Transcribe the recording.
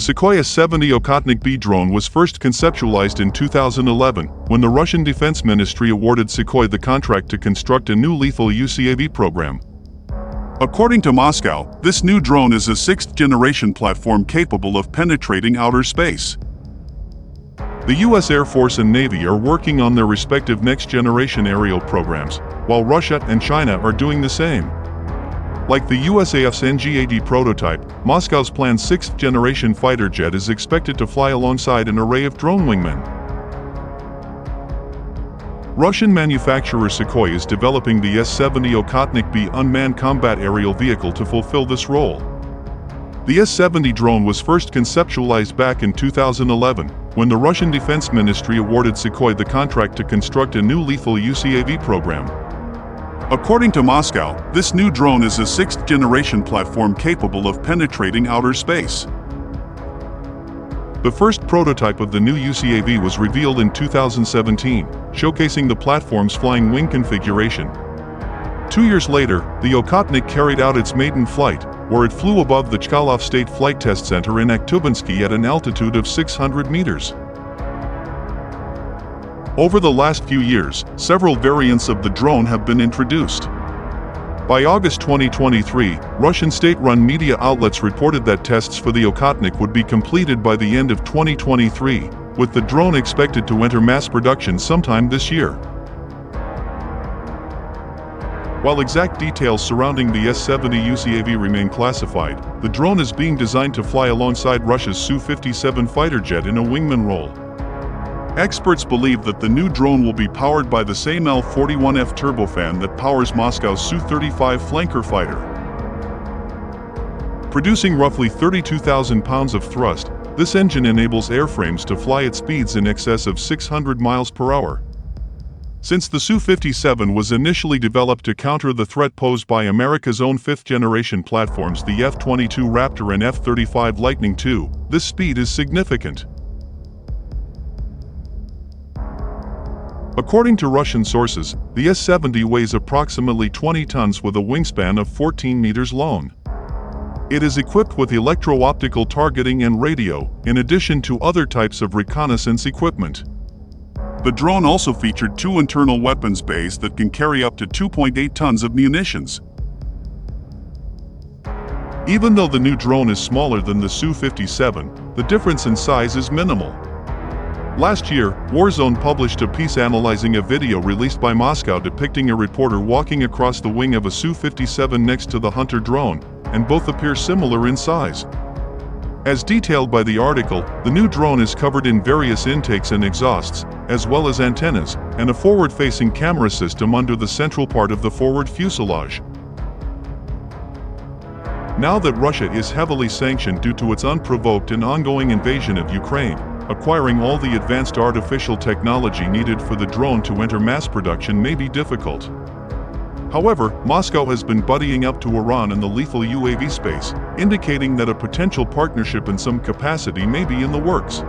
Sukhoi S-70 Okhotnik-B drone was first conceptualized in 2011, when the Russian Defense Ministry awarded Sukhoi the contract to construct a new lethal UCAV program. According to Moscow, this new drone is a sixth-generation platform capable of penetrating outer space. The U.S. Air Force and Navy are working on their respective next-generation aerial programs, while Russia and China are doing the same. Like the USAF's NGAD prototype, Moscow's planned sixth-generation fighter jet is expected to fly alongside an array of drone wingmen. Russian manufacturer Sukhoi is developing the S-70 Okhotnik-B unmanned combat aerial vehicle to fulfill this role. The S-70 drone was first conceptualized back in 2011, when the Russian Defense Ministry awarded Sukhoi the contract to construct a new lethal UCAV program. According to Moscow, this new drone is a sixth-generation platform capable of penetrating outer space. The first prototype of the new UCAV was revealed in 2017, showcasing the platform's flying wing configuration. 2 years later, the Okhotnik carried out its maiden flight, where it flew above the Chkalov State Flight Test Center in Aktubinsk at an altitude of 600 meters. Over the last few years, several variants of the drone have been introduced. By August 2023, Russian state-run media outlets reported that tests for the Okhotnik would be completed by the end of 2023, with the drone expected to enter mass production sometime this year. While exact details surrounding the S-70 UCAV remain classified, the drone is being designed to fly alongside Russia's Su-57 fighter jet in a wingman role. Experts believe that the new drone will be powered by the same L-41F turbofan that powers Moscow's Su-35 flanker fighter. Producing roughly 32,000 pounds of thrust, this engine enables airframes to fly at speeds in excess of 600 miles per hour. Since the Su-57 was initially developed to counter the threat posed by America's own fifth-generation platforms, the F-22 Raptor and F-35 Lightning II, this speed is significant. According to Russian sources, the S-70 weighs approximately 20 tons with a wingspan of 14 meters long. It is equipped with electro-optical targeting and radio, in addition to other types of reconnaissance equipment. The drone also featured 2 internal weapons bays that can carry up to 2.8 tons of munitions. Even though the new drone is smaller than the Su-57, the difference in size is minimal. Last year, Warzone published a piece analyzing a video released by Moscow depicting a reporter walking across the wing of a Su-57 next to the Hunter drone, and both appear similar in size. As detailed by the article, the new drone is covered in various intakes and exhausts, as well as antennas, and a forward-facing camera system under the central part of the forward fuselage. Now that Russia is heavily sanctioned due to its unprovoked and ongoing invasion of Ukraine, acquiring all the advanced artificial technology needed for the drone to enter mass production may be difficult. However, Moscow has been buddying up to Iran in the lethal UAV space, indicating that a potential partnership in some capacity may be in the works.